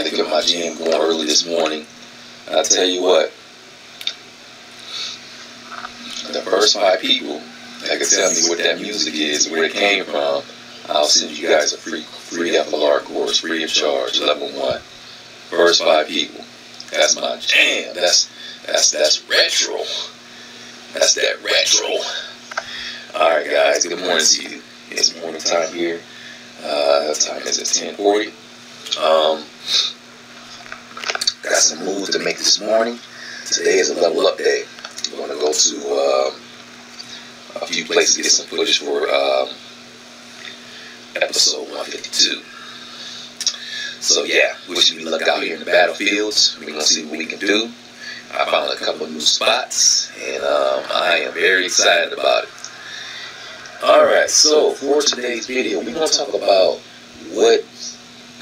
had to get my gym going early this morning. I tell you what, the first 5 people that can tell me what that music is, where it came from, I'll send you guys a free FLR course, free of charge, level 1. First 5 people. That's my jam. That's retro. That's that retro. Alright guys, good morning to you. It's morning time here. What time is it? 10:40. Got some moves to make this morning. Today is a level up day. I'm going to go to a few places to get some footage for episode 152. So yeah, wish me luck out here in the battlefields. We're going to see what we can do. I found a couple of new spots, and I am very excited about it. Alright, so for today's video, we're going to talk about what...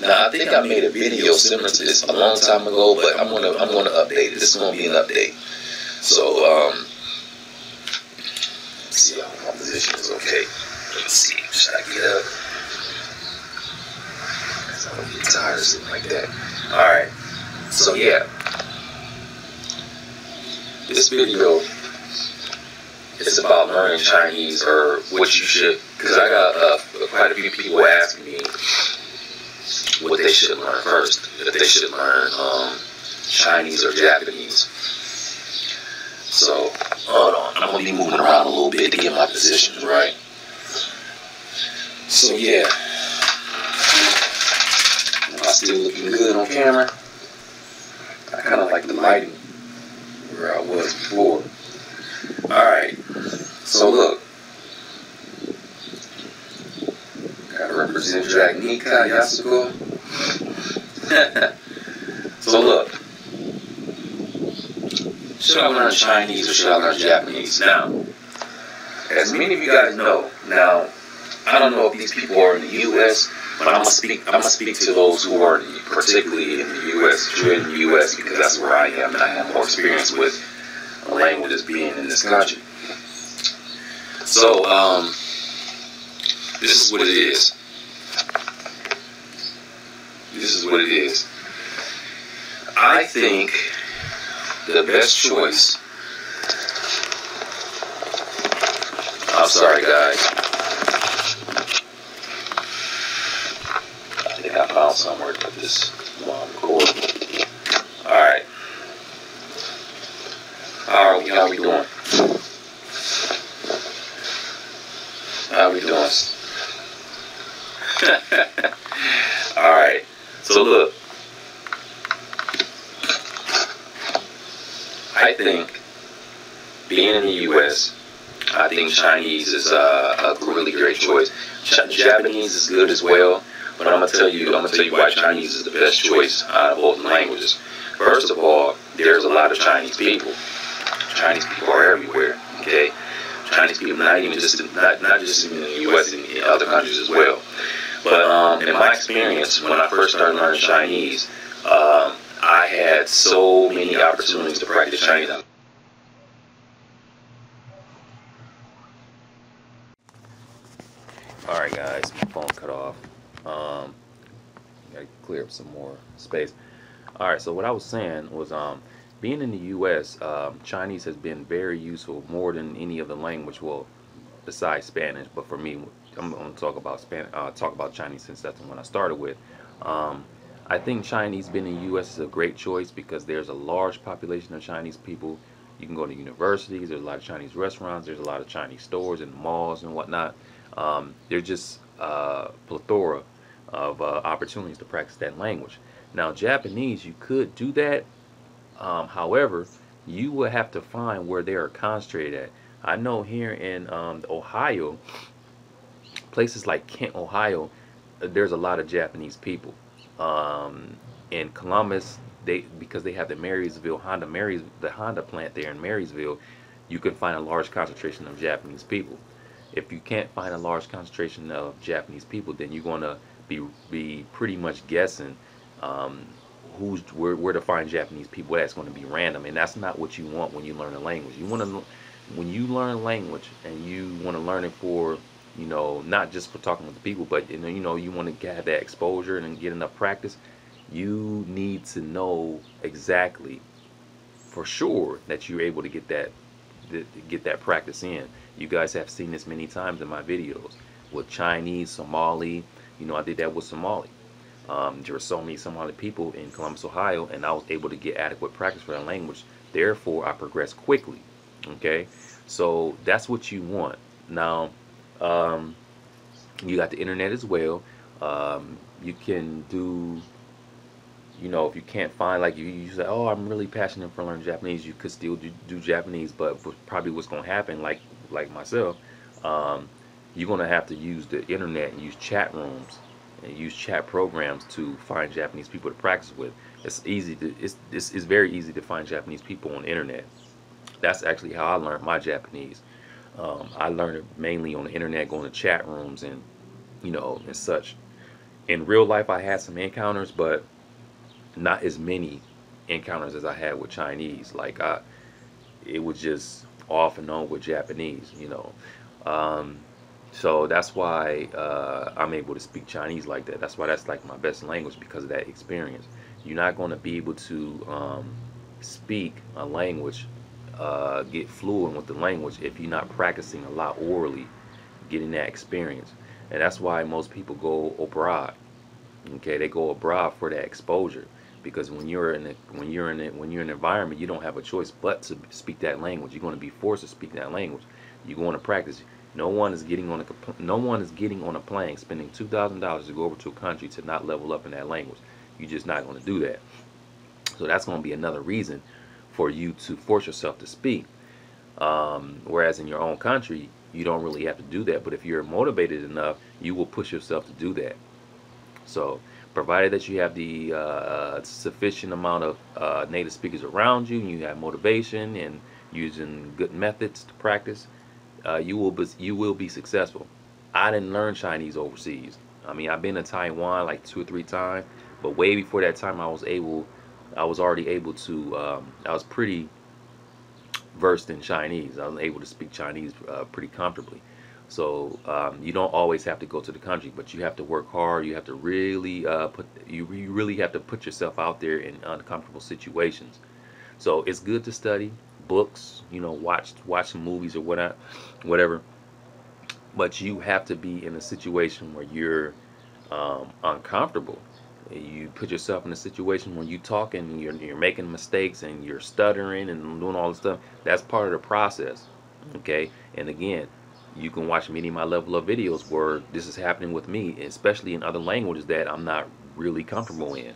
Now, I think I made a video similar to this a long time ago, but I'm gonna update it. This is going to be an update. So, let's see how my position is okay. Let's see, should I get up? I don't get tired or something like that. Alright, so yeah. This video is about learning Chinese, or what you should, because I got quite a few people asking me what they should learn first, if they should learn Chinese or Japanese. So, hold on, I'm going to be moving around a little bit to get my positions right. So yeah, am I still looking good on camera? I kind of like the lighting where I was before. Alright, so look, gotta represent Dragon Nikai Yasuko. So look, should I learn Chinese or should I learn Japanese? Now, as many of you guys know, now I don't know if these people are in the U.S., but I'm gonna speak to those who are particularly in the U.S. If you're in the U.S., because that's where I am, and I have more experience with languages being in this country. So, this is what it is. This is what it is. I think the best choice... I'm sorry, guys. I think I found somewhere to put this while I'm recording. Alright. How we doing? How we doing? Alright. So look. I think being in the U.S., I think Chinese is a really great choice. Japanese is good as well, but I'm gonna tell you why Chinese is the best choice out of both languages. First of all, there's a lot of Chinese people. Chinese people are everywhere. Okay, Chinese people not just in the U.S. and in other countries as well. But in my experience, when I first started learning Chinese, I had so many opportunities to practice Chinese. Alright guys, my phone cut off. Gotta clear up some more space. Alright, so what I was saying was being in the US, Chinese has been very useful, more than any other language, well, besides Spanish. But for me, I'm going to talk about Chinese, since that's the one I started with. I think Chinese being in the U.S. is a great choice because there's a large population of Chinese people. You can go to universities. There's a lot of Chinese restaurants. There's a lot of Chinese stores and malls and whatnot. There's just a plethora of opportunities to practice that language. Now, Japanese, you could do that. However, you will have to find where they are concentrated at. I know here in Ohio, places like Kent, Ohio, there's a lot of Japanese people. In Columbus, because they have the the Honda plant there in Marysville, you can find a large concentration of Japanese people. If you can't find a large concentration of Japanese people, then you're going to be pretty much guessing where to find Japanese people. That's going to be random, and that's not what you want when you learn a language. You want to, when you learn a language and you want to learn it for, you know, not just for talking with the people, but you know you want to have that exposure and get enough practice. you need to know exactly for sure that you're able to get that practice in. You guys have seen this many times in my videos with Chinese, Somali. You know, I did that with Somali. There were so many Somali people in Columbus, Ohio, and I was able to get adequate practice for that language. Therefore, I progressed quickly. Okay, so that's what you want. Now, you got the internet as well. You can do, you know, if you can't find, like you say, oh, I'm really passionate for learning Japanese, you could still do Japanese, but probably what's going to happen, like myself, you're going to have to use the internet and use chat rooms and use chat programs to find Japanese people to practice with. It's easy to it's very easy to find Japanese people on the internet. That's actually how I learned my Japanese. I learned it mainly on the internet, going to chat rooms and, you know, and such. In real life, I had some encounters, but not as many encounters as I had with Chinese. Like it was just off and on with Japanese, you know. So that's why I'm able to speak Chinese like that. That's why that's like my best language, because of that experience. You're not going to be able to speak a language, get fluent with the language, if you're not practicing a lot orally, getting that experience. And that's why most people go abroad. Okay, they go abroad for that exposure, because when you're in an environment, you don't have a choice but to speak that language. You're going to be forced to speak that language. You're going to practice. No one is getting on a plane spending $2,000 to go over to a country to not level up in that language. You're just not going to do that. So that's going to be another reason for you to force yourself to speak. Whereas in your own country, you don't really have to do that. But if you're motivated enough, you will push yourself to do that. So, provided that you have the sufficient amount of native speakers around you, and you have motivation and using good methods to practice, you will be successful. I didn't learn Chinese overseas. I mean, I've been to Taiwan like 2 or 3 times, but way before that time, I was already able to. I was pretty versed in Chinese. I was able to speak Chinese pretty comfortably. So you don't always have to go to the country, but you have to work hard. You have to really you really have to put yourself out there in uncomfortable situations. So it's good to study books, you know, watch some movies or whatever. But you have to be in a situation where you're uncomfortable. You put yourself in a situation where you talking, and you're making mistakes and you're stuttering and doing all this stuff. That's part of the process. Okay, and again, you can watch many of my level up videos where this is happening with me, especially in other languages that I'm not really comfortable in.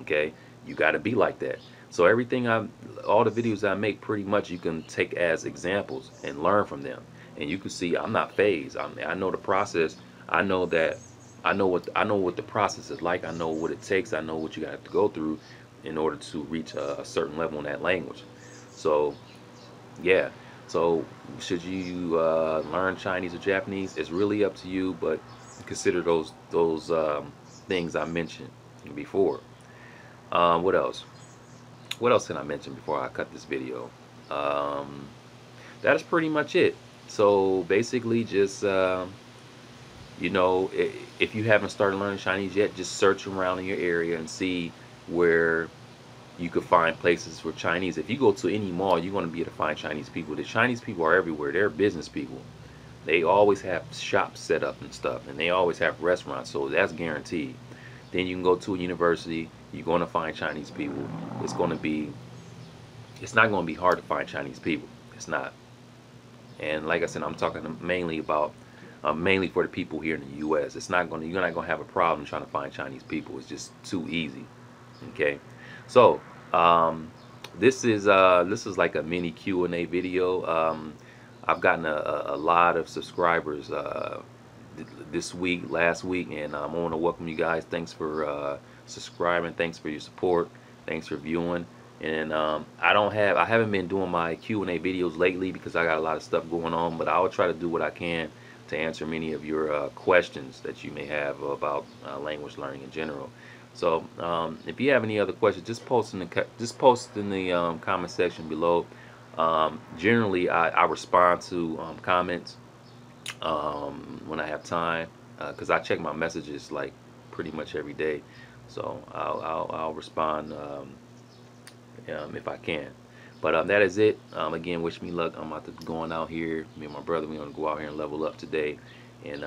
Okay, you got to be like that. So all the videos I make, pretty much you can take as examples and learn from them, and you can see I'm not phased. I know the process. I know what the process is like. I know what it takes. I know what you got to go through in order to reach a certain level in that language. So yeah. So should you learn Chinese or Japanese? It's really up to you, but consider those things I mentioned before. What else? What else can I mention before I cut this video? That is pretty much it. So basically, just you know, if you haven't started learning Chinese yet, just search around in your area and see where you could find places for Chinese. If you go to any mall, you're going to be able to find Chinese people. The Chinese people are everywhere. They're business people. They always have shops set up and stuff, and they always have restaurants, so that's guaranteed. Then you can go to a university. You're going to find Chinese people. It's not going to be hard to find Chinese people. It's not. And like I said, I'm talking mainly for the people here in the U.S. You're not going to have a problem trying to find Chinese people. It's just too easy. Okay. So this is like a mini Q&A video. I've gotten a lot of subscribers last week, and I want to welcome you guys. Thanks for subscribing. Thanks for your support. Thanks for viewing. And I haven't been doing my Q&A videos lately because I got a lot of stuff going on, but I will try to do what I can to answer many of your questions that you may have about language learning in general. So if you have any other questions, just post in the comment section below. Generally, I respond to comments when I have time, because I check my messages like pretty much every day. So I'll respond if I can. But that is it. Again, wish me luck. I'm about to going out here. Me and my brother, we're gonna go out here and level up today, and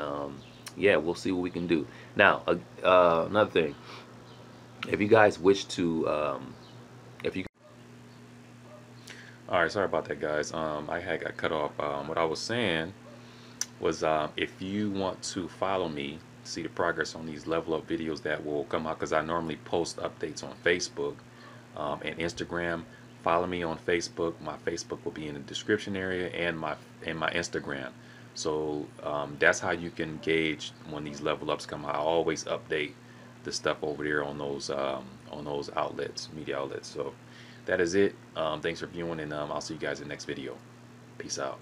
yeah, we'll see what we can do. Now, another thing, if you guys wish to, if you, all right, sorry about that, guys. I had got cut off. What I was saying was, if you want to follow me, see the progress on these level up videos that will come out, because I normally post updates on Facebook and Instagram. Follow me on Facebook. My Facebook will be in the description area, and my Instagram. So that's how you can gauge when these level ups come out. I always update the stuff over there on those outlets, media outlets. So that is it. Thanks for viewing, and I'll see you guys in the next video. Peace out.